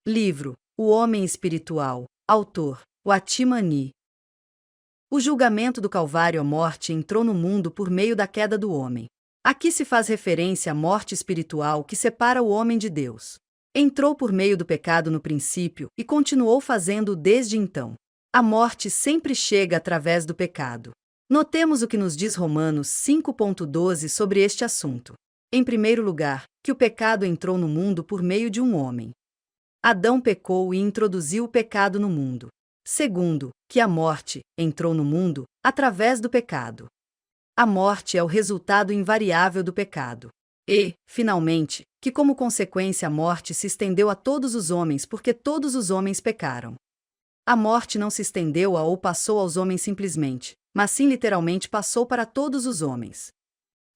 Livro: O Homem Espiritual. Autor: Watimani. O julgamento do Calvário, a morte, entrou no mundo por meio da queda do homem. Aqui se faz referência à morte espiritual que separa o homem de Deus. Entrou por meio do pecado no princípio e continuou fazendo-o desde então. A morte sempre chega através do pecado. Notemos o que nos diz Romanos 5,12 sobre este assunto. Em primeiro lugar, que o pecado entrou no mundo por meio de um homem. Adão pecou e introduziu o pecado no mundo. Segundo, que a morte entrou no mundo através do pecado. A morte é o resultado invariável do pecado. E, finalmente, que como consequência a morte se estendeu a todos os homens porque todos os homens pecaram. A morte não se estendeu a ou passou aos homens simplesmente, mas sim literalmente passou para todos os homens.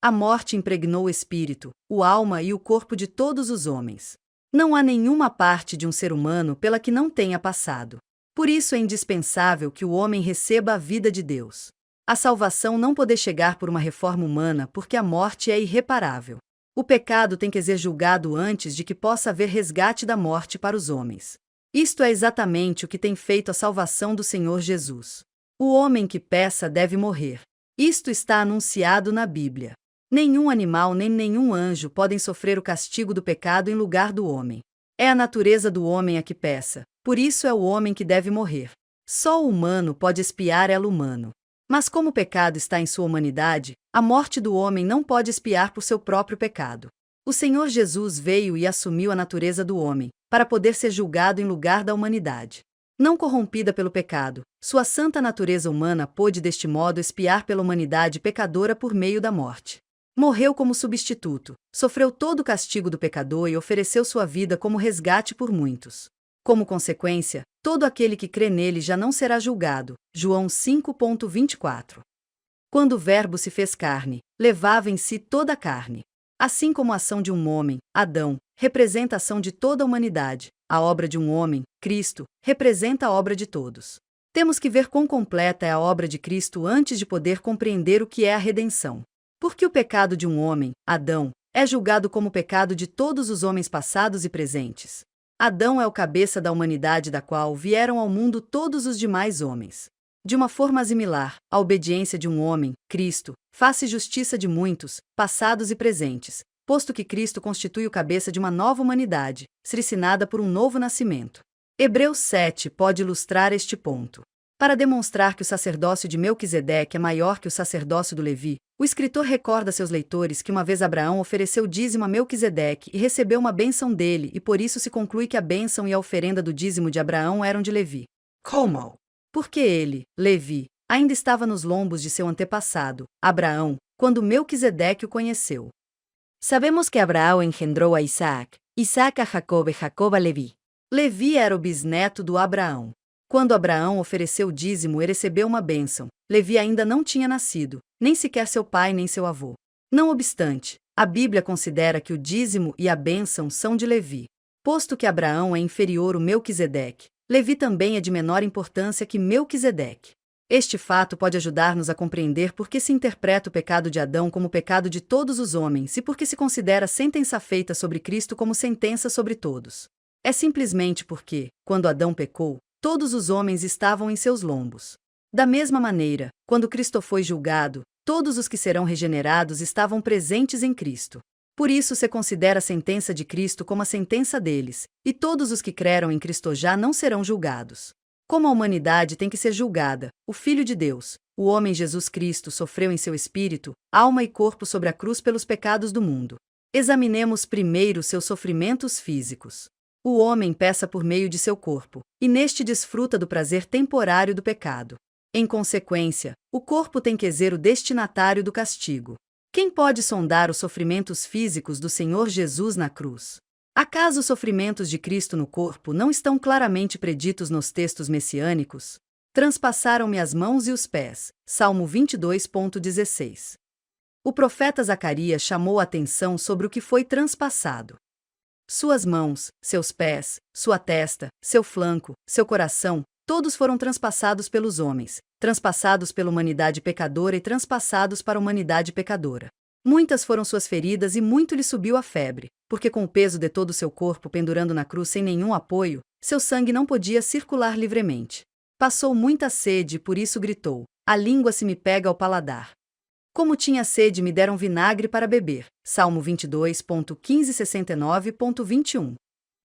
A morte impregnou o espírito, a alma e o corpo de todos os homens. Não há nenhuma parte de um ser humano pela que não tenha passado. Por isso é indispensável que o homem receba a vida de Deus. A salvação não pode chegar por uma reforma humana porque a morte é irreparável. O pecado tem que ser julgado antes de que possa haver resgate da morte para os homens. Isto é exatamente o que tem feito a salvação do Senhor Jesus. O homem que peca deve morrer. Isto está anunciado na Bíblia. Nenhum animal nem nenhum anjo podem sofrer o castigo do pecado em lugar do homem. É a natureza do homem a que peca, por isso é o homem que deve morrer. Só o humano pode expiar o humano. Mas como o pecado está em sua humanidade, a morte do homem não pode expiar por seu próprio pecado. O Senhor Jesus veio e assumiu a natureza do homem, para poder ser julgado em lugar da humanidade. Não corrompida pelo pecado, sua santa natureza humana pôde deste modo expiar pela humanidade pecadora por meio da morte. Morreu como substituto, sofreu todo o castigo do pecador e ofereceu sua vida como resgate por muitos. Como consequência, todo aquele que crê nele já não será julgado. João 5,24. Quando o Verbo se fez carne, levava em si toda a carne. Assim como a ação de um homem, Adão, representa a ação de toda a humanidade, a obra de um homem, Cristo, representa a obra de todos. Temos que ver quão completa é a obra de Cristo antes de poder compreender o que é a redenção. Porque o pecado de um homem, Adão, é julgado como o pecado de todos os homens passados e presentes. Adão é o cabeça da humanidade da qual vieram ao mundo todos os demais homens. De uma forma similar, a obediência de um homem, Cristo, faz justiça de muitos, passados e presentes, posto que Cristo constitui o cabeça de uma nova humanidade, ensinada por um novo nascimento. Hebreus 7 pode ilustrar este ponto. Para demonstrar que o sacerdócio de Melquisedeque é maior que o sacerdócio do Levi, o escritor recorda a seus leitores que uma vez Abraão ofereceu dízimo a Melquisedeque e recebeu uma bênção dele, e por isso se conclui que a bênção e a oferenda do dízimo de Abraão eram de Levi. Como? Porque ele, Levi, ainda estava nos lombos de seu antepassado, Abraão, quando Melquisedeque o conheceu. Sabemos que Abraão engendrou a Isaac, Isaac a Jacob e Jacob a Levi. Levi era o bisneto do Abraão. Quando Abraão ofereceu o dízimo e recebeu uma bênção, Levi ainda não tinha nascido, nem sequer seu pai nem seu avô. Não obstante, a Bíblia considera que o dízimo e a bênção são de Levi. Posto que Abraão é inferior ao Melquisedeque, Levi também é de menor importância que Melquisedeque. Este fato pode ajudar-nos a compreender por que se interpreta o pecado de Adão como o pecado de todos os homens e por que se considera a sentença feita sobre Cristo como sentença sobre todos. É simplesmente porque, quando Adão pecou, todos os homens estavam em seus lombos. Da mesma maneira, quando Cristo foi julgado, todos os que serão regenerados estavam presentes em Cristo. Por isso se considera a sentença de Cristo como a sentença deles, e todos os que creram em Cristo já não serão julgados. Como a humanidade tem que ser julgada, o Filho de Deus, o homem Jesus Cristo sofreu em seu espírito, alma e corpo sobre a cruz pelos pecados do mundo. Examinemos primeiro seus sofrimentos físicos. O homem peca por meio de seu corpo, e neste desfruta do prazer temporário do pecado. Em consequência, o corpo tem que ser o destinatário do castigo. Quem pode sondar os sofrimentos físicos do Senhor Jesus na cruz? Acaso os sofrimentos de Cristo no corpo não estão claramente preditos nos textos messiânicos? Transpassaram-me as mãos e os pés. Salmo 22,16. O profeta Zacarias chamou a atenção sobre o que foi transpassado. Suas mãos, seus pés, sua testa, seu flanco, seu coração, todos foram transpassados pelos homens, transpassados pela humanidade pecadora e transpassados para a humanidade pecadora. Muitas foram suas feridas e muito lhe subiu a febre, porque com o peso de todo o seu corpo pendurando na cruz sem nenhum apoio, seu sangue não podia circular livremente. Passou muita sede e por isso gritou: a língua se me pega ao paladar. Como tinha sede me deram vinagre para beber. Salmo 22.1569.21.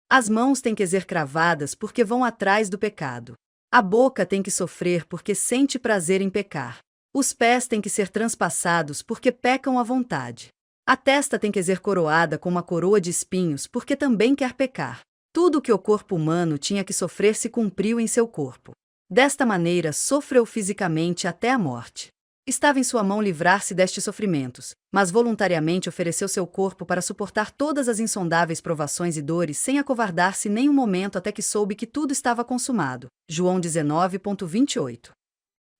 As mãos têm que ser cravadas porque vão atrás do pecado. A boca tem que sofrer porque sente prazer em pecar. Os pés têm que ser transpassados porque pecam à vontade. A testa tem que ser coroada com uma coroa de espinhos porque também quer pecar. Tudo o que o corpo humano tinha que sofrer se cumpriu em seu corpo. Desta maneira sofreu fisicamente até a morte. Estava em sua mão livrar-se destes sofrimentos, mas voluntariamente ofereceu seu corpo para suportar todas as insondáveis provações e dores sem acovardar-se nem um momento até que soube que tudo estava consumado. João 19.28.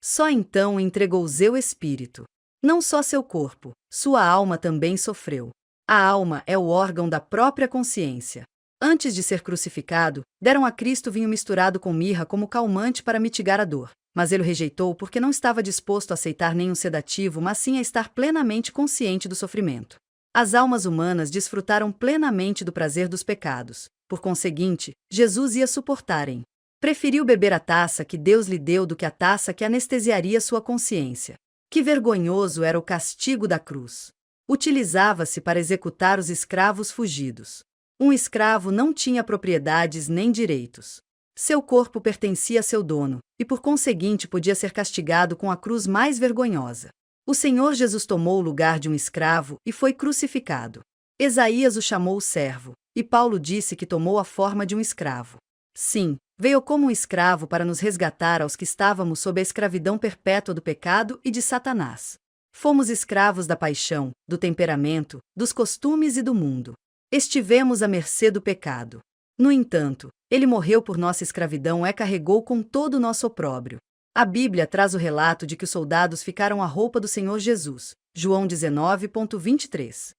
Só então entregou seu espírito. Não só seu corpo, sua alma também sofreu. A alma é o órgão da própria consciência. Antes de ser crucificado, deram a Cristo vinho misturado com mirra como calmante para mitigar a dor. Mas ele o rejeitou porque não estava disposto a aceitar nenhum sedativo, mas sim a estar plenamente consciente do sofrimento. As almas humanas desfrutaram plenamente do prazer dos pecados. Por conseguinte, Jesus ia suportarem. Preferiu beber a taça que Deus lhe deu do que a taça que anestesiaria sua consciência. Que vergonhoso era o castigo da cruz. Utilizava-se para executar os escravos fugidos. Um escravo não tinha propriedades nem direitos. Seu corpo pertencia a seu dono, e por conseguinte podia ser castigado com a cruz mais vergonhosa. O Senhor Jesus tomou o lugar de um escravo e foi crucificado. Esaías o chamou servo, e Paulo disse que tomou a forma de um escravo. Sim, veio como um escravo para nos resgatar aos que estávamos sob a escravidão perpétua do pecado e de Satanás. Fomos escravos da paixão, do temperamento, dos costumes e do mundo. Estivemos à mercê do pecado. No entanto, ele morreu por nossa escravidão e carregou com todo o nosso opróbrio. A Bíblia traz o relato de que os soldados ficaram à roupa do Senhor Jesus. João 19.23.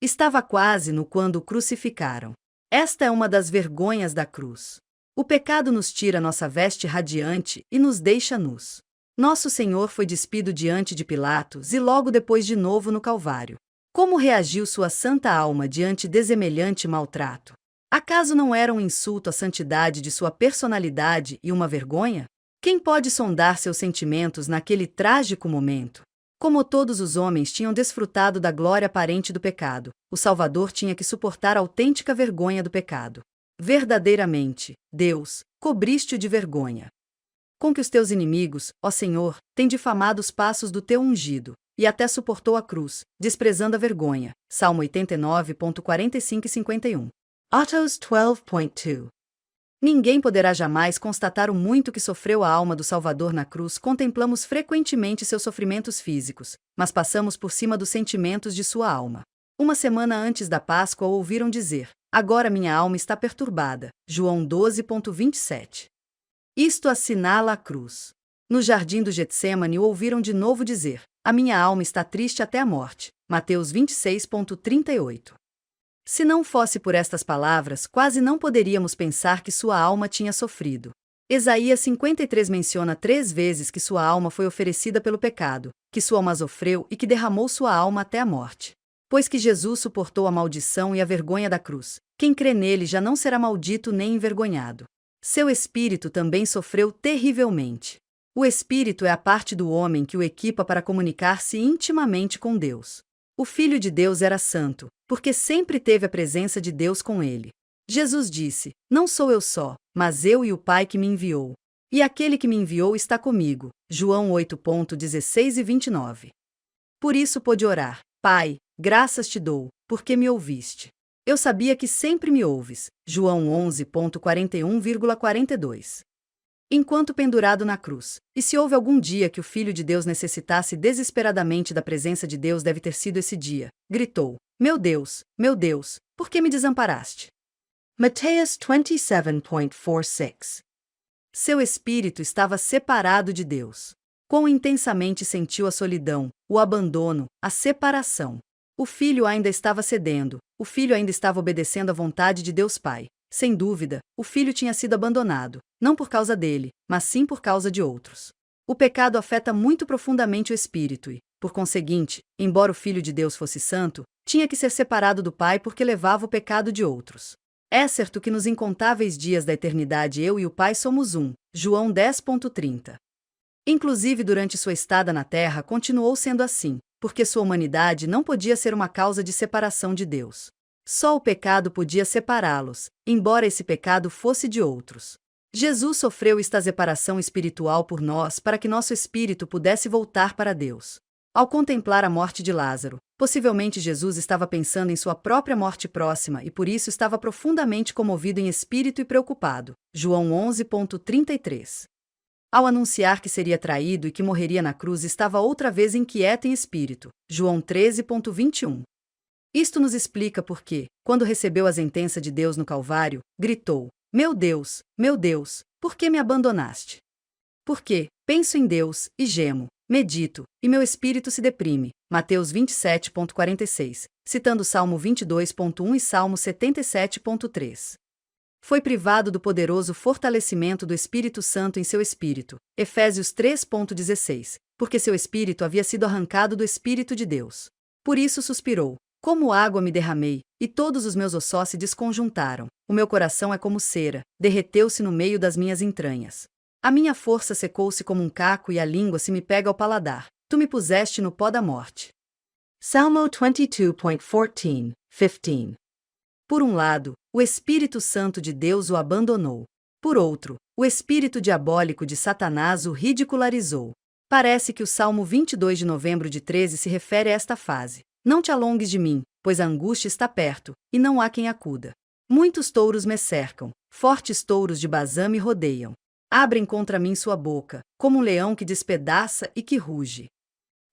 Estava quase no quando o crucificaram. Esta é uma das vergonhas da cruz. O pecado nos tira nossa veste radiante e nos deixa nus. Nosso Senhor foi despido diante de Pilatos e logo depois de novo no Calvário. Como reagiu sua santa alma diante de semelhante maltrato? Acaso não era um insulto à santidade de sua personalidade e uma vergonha? Quem pode sondar seus sentimentos naquele trágico momento? Como todos os homens tinham desfrutado da glória aparente do pecado, o Salvador tinha que suportar a autêntica vergonha do pecado. Verdadeiramente, Deus, cobriste-o de vergonha. Com que os teus inimigos, ó Senhor, têm difamado os passos do teu ungido, e até suportou a cruz, desprezando a vergonha. Salmo 89.45 e 51. Autos 12.2. Ninguém poderá jamais constatar o muito que sofreu a alma do Salvador na cruz. Contemplamos frequentemente seus sofrimentos físicos, mas passamos por cima dos sentimentos de sua alma. Uma semana antes da Páscoa o ouviram dizer: agora minha alma está perturbada. João 12.27. Isto assinala a cruz. No jardim do Getsêmani o ouviram de novo dizer: a minha alma está triste até a morte. Mateus 26.38. Se não fosse por estas palavras, quase não poderíamos pensar que sua alma tinha sofrido. Isaías 53 menciona 3 vezes que sua alma foi oferecida pelo pecado, que sua alma sofreu e que derramou sua alma até a morte. Pois que Jesus suportou a maldição e a vergonha da cruz, quem crê nele já não será maldito nem envergonhado. Seu espírito também sofreu terrivelmente. O espírito é a parte do homem que o equipa para comunicar-se intimamente com Deus. O Filho de Deus era santo, porque sempre teve a presença de Deus com ele. Jesus disse: não sou eu só, mas eu e o Pai que me enviou. E aquele que me enviou está comigo. João 8.16 e 29. Por isso pôde orar: Pai, graças te dou, porque me ouviste. Eu sabia que sempre me ouves. João 11.41,42. Enquanto pendurado na cruz, e se houve algum dia que o Filho de Deus necessitasse desesperadamente da presença de Deus, deve ter sido esse dia. Gritou: meu Deus, por que me desamparaste? Mateus 27.46. Seu espírito estava separado de Deus. Quão intensamente sentiu a solidão, o abandono, a separação. O filho ainda estava cedendo, o filho ainda estava obedecendo à vontade de Deus Pai. Sem dúvida, o filho tinha sido abandonado, não por causa dele, mas sim por causa de outros. O pecado afeta muito profundamente o espírito e, por conseguinte, embora o Filho de Deus fosse santo, tinha que ser separado do Pai porque levava o pecado de outros. É certo que nos incontáveis dias da eternidade eu e o Pai somos um. João 10,30. Inclusive durante sua estada na Terra continuou sendo assim, porque sua humanidade não podia ser uma causa de separação de Deus. Só o pecado podia separá-los, embora esse pecado fosse de outros. Jesus sofreu esta separação espiritual por nós para que nosso espírito pudesse voltar para Deus. Ao contemplar a morte de Lázaro, possivelmente Jesus estava pensando em sua própria morte próxima e por isso estava profundamente comovido em espírito e preocupado. João 11,33. Ao anunciar que seria traído e que morreria na cruz, estava outra vez inquieto em espírito. João 13,21. Isto nos explica por que, quando recebeu a sentença de Deus no Calvário, gritou: meu Deus, por que me abandonaste? Porque penso em Deus, e gemo, medito, e meu espírito se deprime. Mateus 27,46, citando Salmo 22,1 e Salmo 77,3. Foi privado do poderoso fortalecimento do Espírito Santo em seu espírito. Efésios 3,16, porque seu espírito havia sido arrancado do Espírito de Deus. Por isso suspirou: como água me derramei, e todos os meus ossos se desconjuntaram. O meu coração é como cera, derreteu-se no meio das minhas entranhas. A minha força secou-se como um caco e a língua se me pega ao paladar. Tu me puseste no pó da morte. Salmo 22,14, 15. Por um lado, o Espírito Santo de Deus o abandonou. Por outro, o espírito diabólico de Satanás o ridicularizou. Parece que o Salmo 22 de novembro de 13 se refere a esta fase. Não te alongues de mim, pois a angústia está perto, e não há quem acuda. Muitos touros me cercam, fortes touros de Bazã me rodeiam. Abrem contra mim sua boca, como um leão que despedaça e que ruge.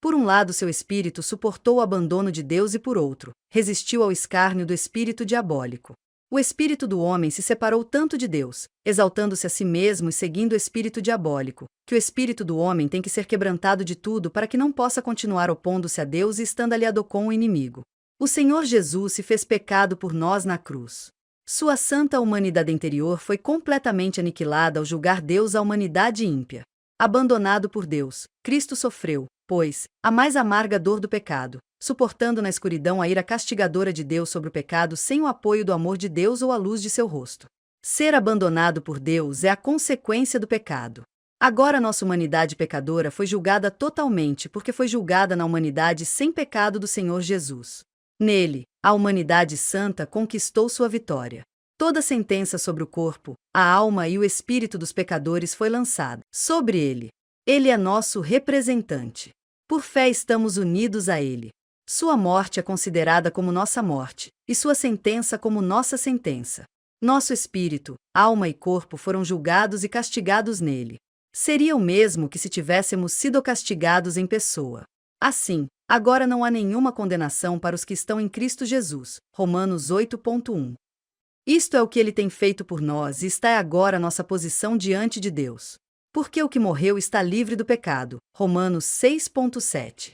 Por um lado, seu espírito suportou o abandono de Deus e por outro, resistiu ao escárnio do espírito diabólico. O espírito do homem se separou tanto de Deus, exaltando-se a si mesmo e seguindo o espírito diabólico, que o espírito do homem tem que ser quebrantado de tudo para que não possa continuar opondo-se a Deus e estando aliado com o inimigo. O Senhor Jesus se fez pecado por nós na cruz. Sua santa humanidade interior foi completamente aniquilada ao julgar Deus a humanidade ímpia. Abandonado por Deus, Cristo sofreu, pois, a mais amarga dor do pecado, suportando na escuridão a ira castigadora de Deus sobre o pecado sem o apoio do amor de Deus ou a luz de seu rosto. Ser abandonado por Deus é a consequência do pecado. Agora nossa humanidade pecadora foi julgada totalmente porque foi julgada na humanidade sem pecado do Senhor Jesus. Nele, a humanidade santa conquistou sua vitória. Toda sentença sobre o corpo, a alma e o espírito dos pecadores foi lançada sobre ele. Ele é nosso representante. Por fé estamos unidos a ele. Sua morte é considerada como nossa morte, e sua sentença como nossa sentença. Nosso espírito, alma e corpo foram julgados e castigados nele. Seria o mesmo que se tivéssemos sido castigados em pessoa. Assim, agora não há nenhuma condenação para os que estão em Cristo Jesus. Romanos 8,1. Isto é o que ele tem feito por nós e está agora nossa posição diante de Deus. Porque o que morreu está livre do pecado. Romanos 6,7.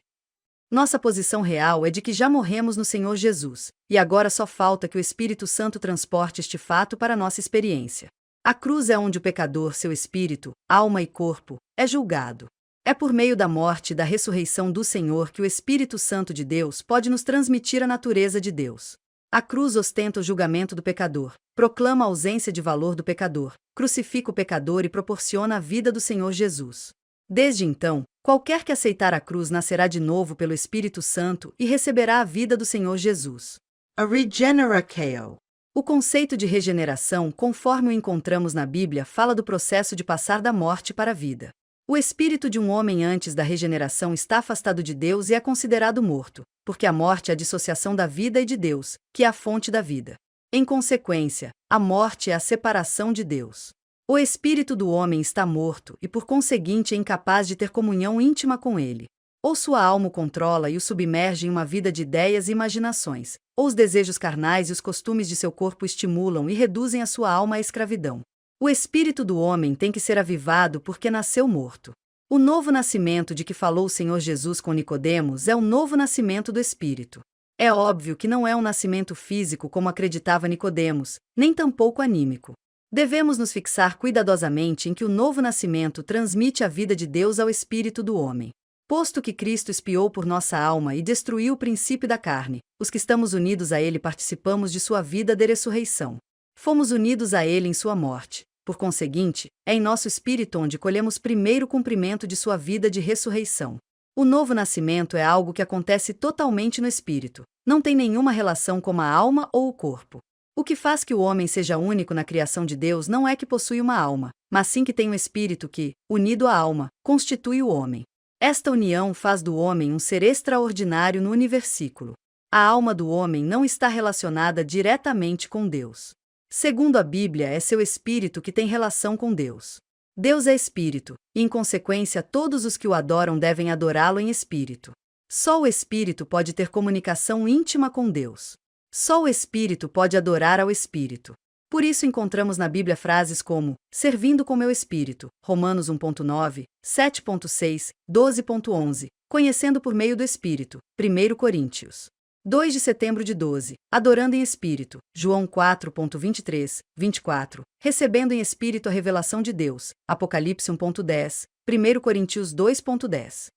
Nossa posição real é de que já morremos no Senhor Jesus, e agora só falta que o Espírito Santo transporte este fato para nossa experiência. A cruz é onde o pecador, seu espírito, alma e corpo, é julgado. É por meio da morte e da ressurreição do Senhor que o Espírito Santo de Deus pode nos transmitir a natureza de Deus. A cruz ostenta o julgamento do pecador, proclama a ausência de valor do pecador, crucifica o pecador e proporciona a vida do Senhor Jesus. Desde então, qualquer que aceitar a cruz nascerá de novo pelo Espírito Santo e receberá a vida do Senhor Jesus. A regeneratio. O conceito de regeneração, conforme o encontramos na Bíblia, fala do processo de passar da morte para a vida. O espírito de um homem antes da regeneração está afastado de Deus e é considerado morto, porque a morte é a dissociação da vida e de Deus, que é a fonte da vida. Em consequência, a morte é a separação de Deus. O espírito do homem está morto e, por conseguinte, é incapaz de ter comunhão íntima com ele. Ou sua alma o controla e o submerge em uma vida de ideias e imaginações, ou os desejos carnais e os costumes de seu corpo estimulam e reduzem a sua alma à escravidão. O espírito do homem tem que ser avivado porque nasceu morto. O novo nascimento de que falou o Senhor Jesus com Nicodemos é o novo nascimento do espírito. É óbvio que não é um nascimento físico como acreditava Nicodemos, nem tampouco anímico. Devemos nos fixar cuidadosamente em que o novo nascimento transmite a vida de Deus ao espírito do homem. Posto que Cristo expiou por nossa alma e destruiu o princípio da carne, os que estamos unidos a Ele participamos de sua vida de ressurreição. Fomos unidos a Ele em sua morte. Por conseguinte, é em nosso espírito onde colhemos primeiro o cumprimento de sua vida de ressurreição. O novo nascimento é algo que acontece totalmente no espírito, não tem nenhuma relação com a alma ou o corpo. O que faz que o homem seja único na criação de Deus não é que possui uma alma, mas sim que tem um espírito que, unido à alma, constitui o homem. Esta união faz do homem um ser extraordinário no universículo. A alma do homem não está relacionada diretamente com Deus. Segundo a Bíblia, é seu espírito que tem relação com Deus. Deus é espírito, e em consequência todos os que o adoram devem adorá-lo em espírito. Só o espírito pode ter comunicação íntima com Deus. Só o espírito pode adorar ao espírito. Por isso encontramos na Bíblia frases como, servindo com meu espírito, Romanos 1.9, 7.6, 12.11, conhecendo por meio do espírito, 1 Coríntios 2 de setembro de 12, adorando em espírito, João 4.23, 24, recebendo em espírito a revelação de Deus, Apocalipse 1.10, 1 Coríntios 2.10.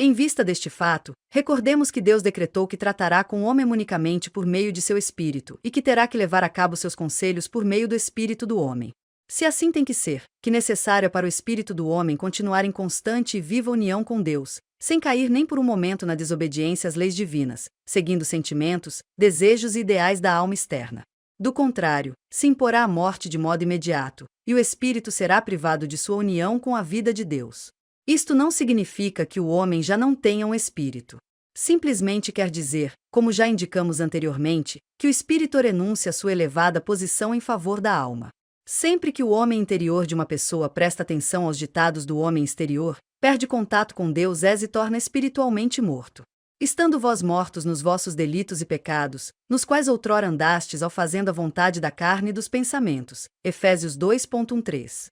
Em vista deste fato, recordemos que Deus decretou que tratará com o homem unicamente por meio de seu espírito e que terá que levar a cabo seus conselhos por meio do espírito do homem. Se assim tem que ser, que necessário é para o espírito do homem continuar em constante e viva união com Deus, sem cair nem por um momento na desobediência às leis divinas, seguindo sentimentos, desejos e ideais da alma externa. Do contrário, se imporá a morte de modo imediato, e o espírito será privado de sua união com a vida de Deus. Isto não significa que o homem já não tenha um espírito. Simplesmente quer dizer, como já indicamos anteriormente, que o espírito renuncia à sua elevada posição em favor da alma. Sempre que o homem interior de uma pessoa presta atenção aos ditados do homem exterior, perde contato com Deus e se torna espiritualmente morto. Estando vós mortos nos vossos delitos e pecados, nos quais outrora andastes ao fazendo a vontade da carne e dos pensamentos. Efésios 2.13.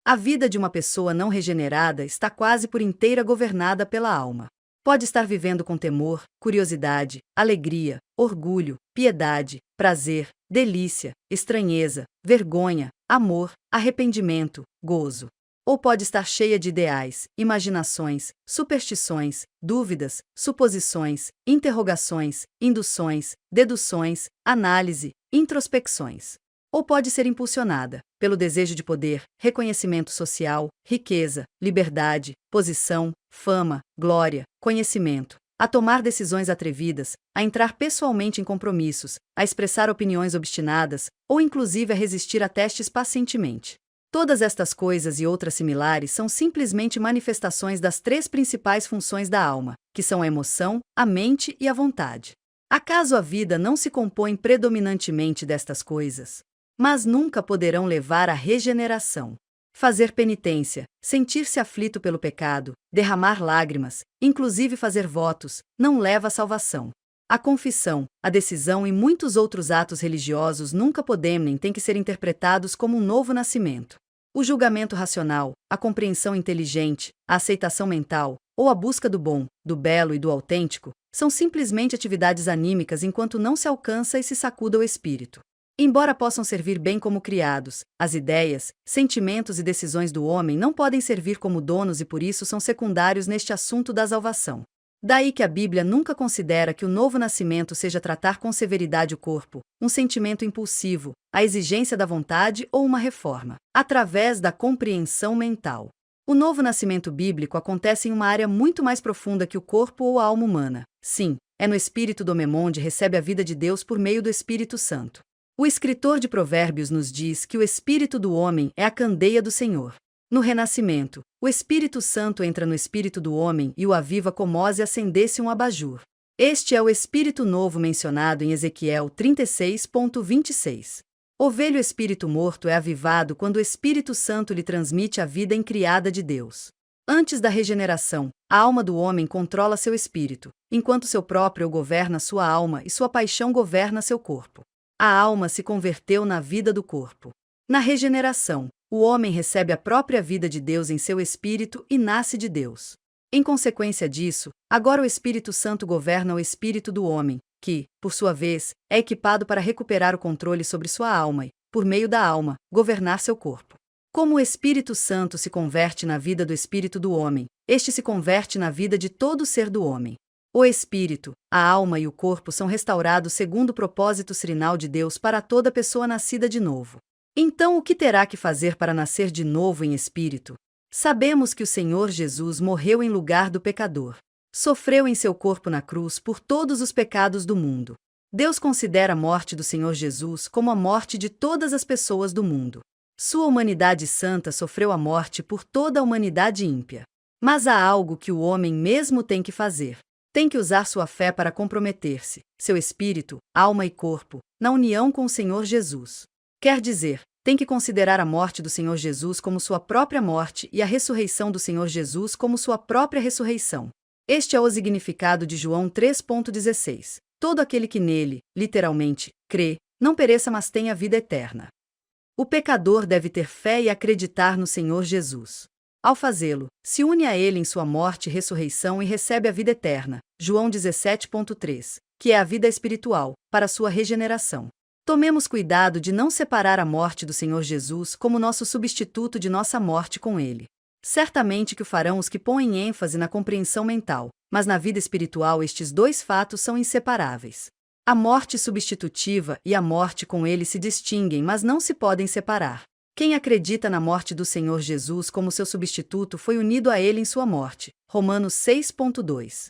A vida de uma pessoa não regenerada está quase por inteira governada pela alma. Pode estar vivendo com temor, curiosidade, alegria, orgulho, piedade, prazer, delícia, estranheza, vergonha, amor, arrependimento, gozo. Ou pode estar cheia de ideais, imaginações, superstições, dúvidas, suposições, interrogações, induções, deduções, análise, introspecções. Ou pode ser impulsionada pelo desejo de poder, reconhecimento social, riqueza, liberdade, posição, fama, glória, conhecimento, a tomar decisões atrevidas, a entrar pessoalmente em compromissos, a expressar opiniões obstinadas, ou inclusive a resistir a testes pacientemente. Todas estas coisas e outras similares são simplesmente manifestações das três principais funções da alma, que são a emoção, a mente e a vontade. Acaso a vida não se compõe predominantemente destas coisas? Mas nunca poderão levar à regeneração. Fazer penitência, sentir-se aflito pelo pecado, derramar lágrimas, inclusive fazer votos, não leva à salvação. A confissão, a decisão e muitos outros atos religiosos nunca podem nem têm que ser interpretados como um novo nascimento. O julgamento racional, a compreensão inteligente, a aceitação mental, ou a busca do bom, do belo e do autêntico, são simplesmente atividades anímicas enquanto não se alcança e se sacuda o espírito. Embora possam servir bem como criados, as ideias, sentimentos e decisões do homem não podem servir como donos e por isso são secundários neste assunto da salvação. Daí que a Bíblia nunca considera que o novo nascimento seja tratar com severidade o corpo, um sentimento impulsivo, a exigência da vontade ou uma reforma, através da compreensão mental. O novo nascimento bíblico acontece em uma área muito mais profunda que o corpo ou a alma humana. Sim, é no espírito do homem onde recebe a vida de Deus por meio do Espírito Santo. O escritor de Provérbios nos diz que o espírito do homem é a candeia do Senhor. No renascimento, o Espírito Santo entra no espírito do homem e o aviva como se acendesse um abajur. Este é o espírito novo mencionado em Ezequiel 36.26. O velho espírito morto é avivado quando o Espírito Santo lhe transmite a vida incriada de Deus. Antes da regeneração, a alma do homem controla seu espírito, enquanto seu próprio eu governa sua alma e sua paixão governa seu corpo. A alma se converteu na vida do corpo. Na regeneração, o homem recebe a própria vida de Deus em seu espírito e nasce de Deus. Em consequência disso, agora o Espírito Santo governa o espírito do homem, que, por sua vez, é equipado para recuperar o controle sobre sua alma e, por meio da alma, governar seu corpo. Como o Espírito Santo se converte na vida do espírito do homem, este se converte na vida de todo ser do homem. O espírito, a alma e o corpo são restaurados segundo o propósito serinal de Deus para toda pessoa nascida de novo. Então, o que terá que fazer para nascer de novo em espírito? Sabemos que o Senhor Jesus morreu em lugar do pecador. Sofreu em seu corpo na cruz por todos os pecados do mundo. Deus considera a morte do Senhor Jesus como a morte de todas as pessoas do mundo. Sua humanidade santa sofreu a morte por toda a humanidade ímpia. Mas há algo que o homem mesmo tem que fazer. Tem que usar sua fé para comprometer-se, seu espírito, alma e corpo, na união com o Senhor Jesus. Quer dizer, tem que considerar a morte do Senhor Jesus como sua própria morte e a ressurreição do Senhor Jesus como sua própria ressurreição. Este é o significado de João 3,16. Todo aquele que nele, literalmente, crê, não pereça mas tenha vida eterna. O pecador deve ter fé e acreditar no Senhor Jesus. Ao fazê-lo, se une a ele em sua morte e ressurreição e recebe a vida eterna, João 17,3, que é a vida espiritual, para sua regeneração. Tomemos cuidado de não separar a morte do Senhor Jesus como nosso substituto de nossa morte com ele. Certamente que o farão os que põem ênfase na compreensão mental, mas na vida espiritual estes dois fatos são inseparáveis. A morte substitutiva e a morte com ele se distinguem, mas não se podem separar. Quem acredita na morte do Senhor Jesus como seu substituto foi unido a ele em sua morte. Romanos 6,2.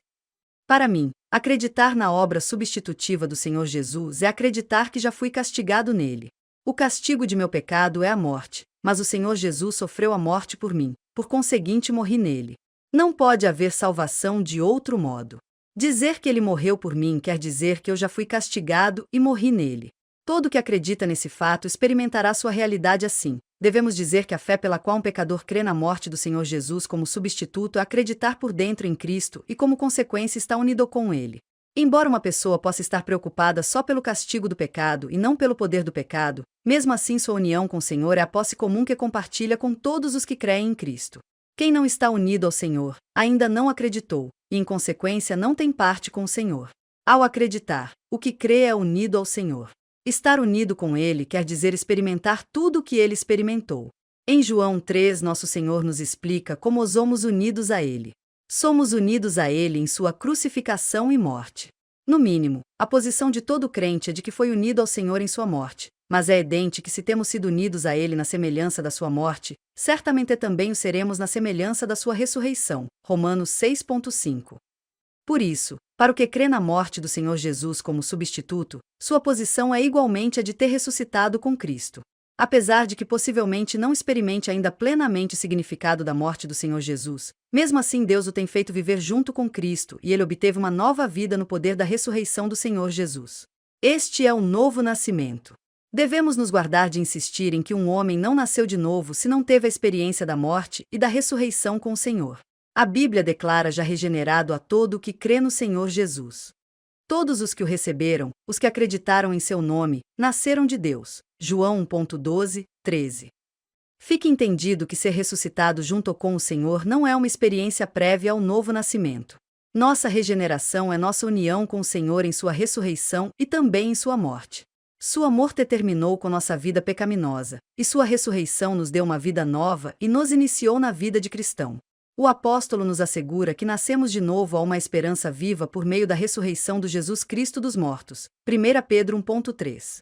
Para mim, acreditar na obra substitutiva do Senhor Jesus é acreditar que já fui castigado nele. O castigo de meu pecado é a morte, mas o Senhor Jesus sofreu a morte por mim, por conseguinte morri nele. Não pode haver salvação de outro modo. Dizer que ele morreu por mim quer dizer que eu já fui castigado e morri nele. Todo que acredita nesse fato experimentará sua realidade assim. Devemos dizer que a fé pela qual um pecador crê na morte do Senhor Jesus como substituto é acreditar por dentro em Cristo e como consequência está unido com ele. Embora uma pessoa possa estar preocupada só pelo castigo do pecado e não pelo poder do pecado, mesmo assim sua união com o Senhor é a posse comum que compartilha com todos os que creem em Cristo. Quem não está unido ao Senhor, ainda não acreditou, e em consequência não tem parte com o Senhor. Ao acreditar, o que crê é unido ao Senhor. Estar unido com ele quer dizer experimentar tudo o que ele experimentou. Em João 3, nosso Senhor nos explica como somos unidos a ele. Somos unidos a ele em sua crucificação e morte. No mínimo, a posição de todo crente é de que foi unido ao Senhor em sua morte, mas é evidente que se temos sido unidos a ele na semelhança da sua morte, certamente também o seremos na semelhança da sua ressurreição. Romanos 6,5. Por isso, para o que crê na morte do Senhor Jesus como substituto, sua posição é igualmente a de ter ressuscitado com Cristo. Apesar de que possivelmente não experimente ainda plenamente o significado da morte do Senhor Jesus, mesmo assim Deus o tem feito viver junto com Cristo e ele obteve uma nova vida no poder da ressurreição do Senhor Jesus. Este é o novo nascimento. Devemos nos guardar de insistir em que um homem não nasceu de novo se não teve a experiência da morte e da ressurreição com o Senhor. A Bíblia declara já regenerado a todo o que crê no Senhor Jesus. Todos os que o receberam, os que acreditaram em seu nome, nasceram de Deus. João 1,12, 13. Fique entendido que ser ressuscitado junto com o Senhor não é uma experiência prévia ao novo nascimento. Nossa regeneração é nossa união com o Senhor em sua ressurreição e também em sua morte. Sua morte terminou com nossa vida pecaminosa, e sua ressurreição nos deu uma vida nova e nos iniciou na vida de cristão. O apóstolo nos assegura que nascemos de novo a uma esperança viva por meio da ressurreição do Jesus Cristo dos mortos. 1 Pedro 1,3.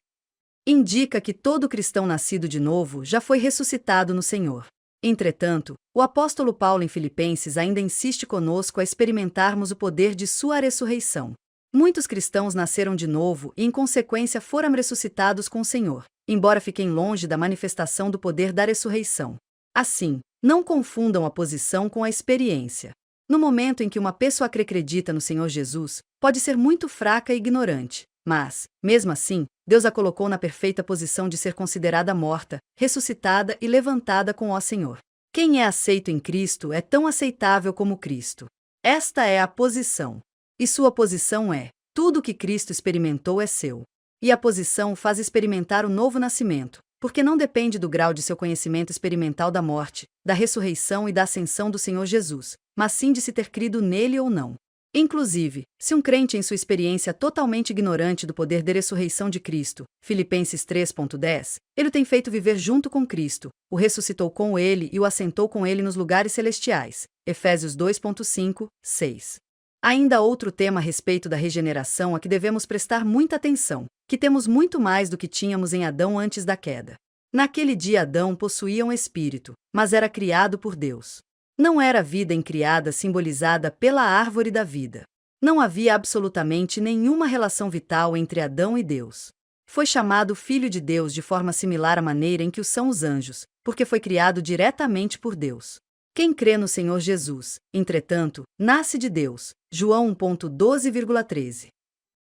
Indica que todo cristão nascido de novo já foi ressuscitado no Senhor. Entretanto, o apóstolo Paulo em Filipenses ainda insiste conosco a experimentarmos o poder de sua ressurreição. Muitos cristãos nasceram de novo e, em consequência, foram ressuscitados com o Senhor, embora fiquem longe da manifestação do poder da ressurreição. Assim, não confundam a posição com a experiência. No momento em que uma pessoa acredita no Senhor Jesus, pode ser muito fraca e ignorante, mas, mesmo assim, Deus a colocou na perfeita posição de ser considerada morta, ressuscitada e levantada com o Senhor. Quem é aceito em Cristo é tão aceitável como Cristo. Esta é a posição. E sua posição é: tudo o que Cristo experimentou é seu. E a posição faz experimentar o novo nascimento, porque não depende do grau de seu conhecimento experimental da morte, da ressurreição e da ascensão do Senhor Jesus, mas sim de se ter crido nele ou não. Inclusive, se um crente em sua experiência totalmente ignorante do poder da ressurreição de Cristo, Filipenses 3,10, ele o tem feito viver junto com Cristo, o ressuscitou com ele e o assentou com ele nos lugares celestiais, Efésios 2:5, 6. Ainda há outro tema a respeito da regeneração a que devemos prestar muita atenção, que temos muito mais do que tínhamos em Adão antes da queda. Naquele dia Adão possuía um espírito, mas era criado por Deus. Não era a vida incriada simbolizada pela árvore da vida. Não havia absolutamente nenhuma relação vital entre Adão e Deus. Foi chamado Filho de Deus de forma similar à maneira em que o são os anjos, porque foi criado diretamente por Deus. Quem crê no Senhor Jesus, entretanto, nasce de Deus. João 1:12,13.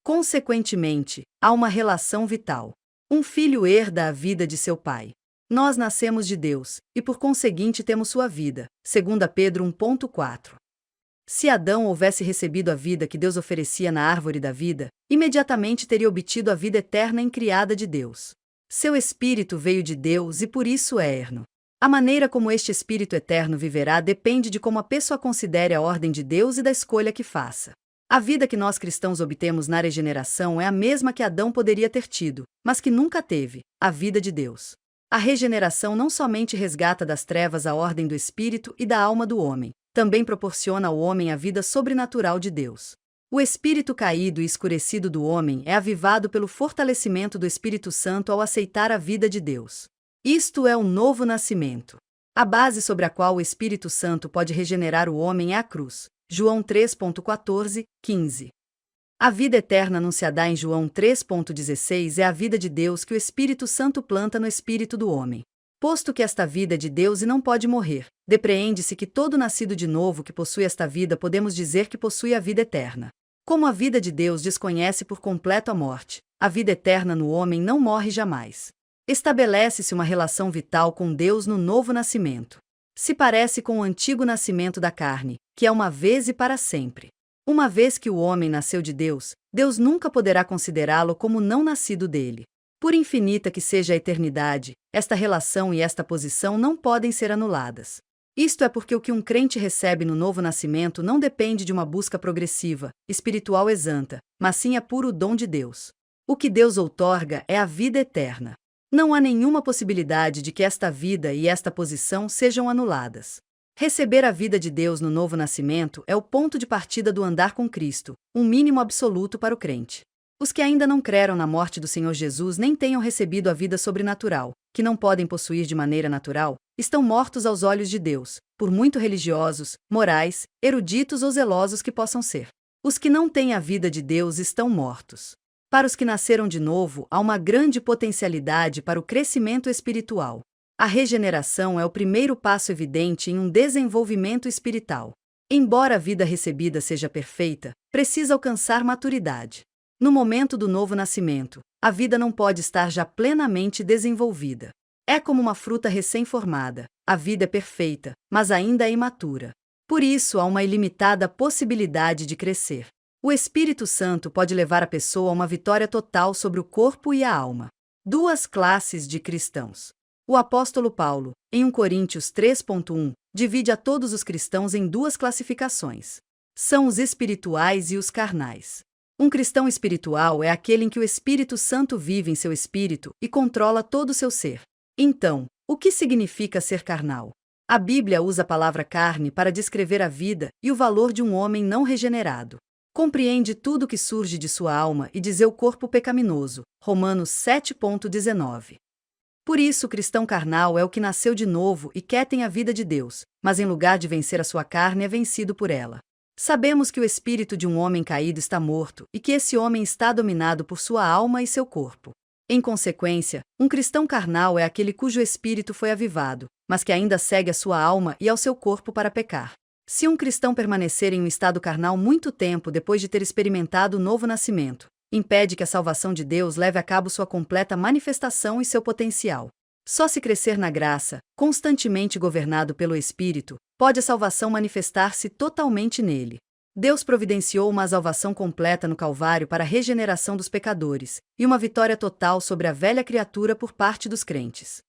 Consequentemente, há uma relação vital. Um filho herda a vida de seu pai. Nós nascemos de Deus, e por conseguinte temos sua vida. 2 Pedro 1:4. Se Adão houvesse recebido a vida que Deus oferecia na árvore da vida, imediatamente teria obtido a vida eterna incriada de Deus. Seu espírito veio de Deus e por isso é eterno. A maneira como este espírito eterno viverá depende de como a pessoa considere a ordem de Deus e da escolha que faça. A vida que nós cristãos obtemos na regeneração é a mesma que Adão poderia ter tido, mas que nunca teve, a vida de Deus. A regeneração não somente resgata das trevas a ordem do espírito e da alma do homem, também proporciona ao homem a vida sobrenatural de Deus. O espírito caído e escurecido do homem é avivado pelo fortalecimento do Espírito Santo ao aceitar a vida de Deus. Isto é o novo nascimento. A base sobre a qual o Espírito Santo pode regenerar o homem é a cruz. João 3:14, 15. A vida eterna anunciada em João 3:16 é a vida de Deus que o Espírito Santo planta no espírito do homem. Posto que esta vida é de Deus e não pode morrer, depreende-se que todo nascido de novo que possui esta vida podemos dizer que possui a vida eterna. Como a vida de Deus desconhece por completo a morte, a vida eterna no homem não morre jamais. Estabelece-se uma relação vital com Deus no novo nascimento. Se parece com o antigo nascimento da carne, que é uma vez e para sempre. Uma vez que o homem nasceu de Deus, Deus nunca poderá considerá-lo como não nascido dele. Por infinita que seja a eternidade, esta relação e esta posição não podem ser anuladas. Isto é porque o que um crente recebe no novo nascimento não depende de uma busca progressiva, espiritual exanta, mas sim é puro dom de Deus. O que Deus outorga é a vida eterna. Não há nenhuma possibilidade de que esta vida e esta posição sejam anuladas. Receber a vida de Deus no novo nascimento é o ponto de partida do andar com Cristo, um mínimo absoluto para o crente. Os que ainda não creram na morte do Senhor Jesus nem tenham recebido a vida sobrenatural, que não podem possuir de maneira natural, estão mortos aos olhos de Deus, por muito religiosos, morais, eruditos ou zelosos que possam ser. Os que não têm a vida de Deus estão mortos. Para os que nasceram de novo, há uma grande potencialidade para o crescimento espiritual. A regeneração é o primeiro passo evidente em um desenvolvimento espiritual. Embora a vida recebida seja perfeita, precisa alcançar maturidade. No momento do novo nascimento, a vida não pode estar já plenamente desenvolvida. É como uma fruta recém-formada, a vida é perfeita, mas ainda é imatura. Por isso há uma ilimitada possibilidade de crescer. O Espírito Santo pode levar a pessoa a uma vitória total sobre o corpo e a alma. Duas classes de cristãos. O apóstolo Paulo, em 1 Coríntios 3:1, divide a todos os cristãos em duas classificações. São os espirituais e os carnais. Um cristão espiritual é aquele em que o Espírito Santo vive em seu espírito e controla todo o seu ser. Então, o que significa ser carnal? A Bíblia usa a palavra carne para descrever a vida e o valor de um homem não regenerado. Compreende tudo que surge de sua alma e de seu corpo pecaminoso. Romanos 7:19. Por isso o cristão carnal é o que nasceu de novo e quer ter a vida de Deus, mas em lugar de vencer a sua carne é vencido por ela. Sabemos que o espírito de um homem caído está morto e que esse homem está dominado por sua alma e seu corpo. Em consequência, um cristão carnal é aquele cujo espírito foi avivado, mas que ainda segue a sua alma e ao seu corpo para pecar. Se um cristão permanecer em um estado carnal muito tempo depois de ter experimentado o novo nascimento, impede que a salvação de Deus leve a cabo sua completa manifestação e seu potencial. Só se crescer na graça, constantemente governado pelo Espírito, pode a salvação manifestar-se totalmente nele. Deus providenciou uma salvação completa no Calvário para a regeneração dos pecadores, e uma vitória total sobre a velha criatura por parte dos crentes.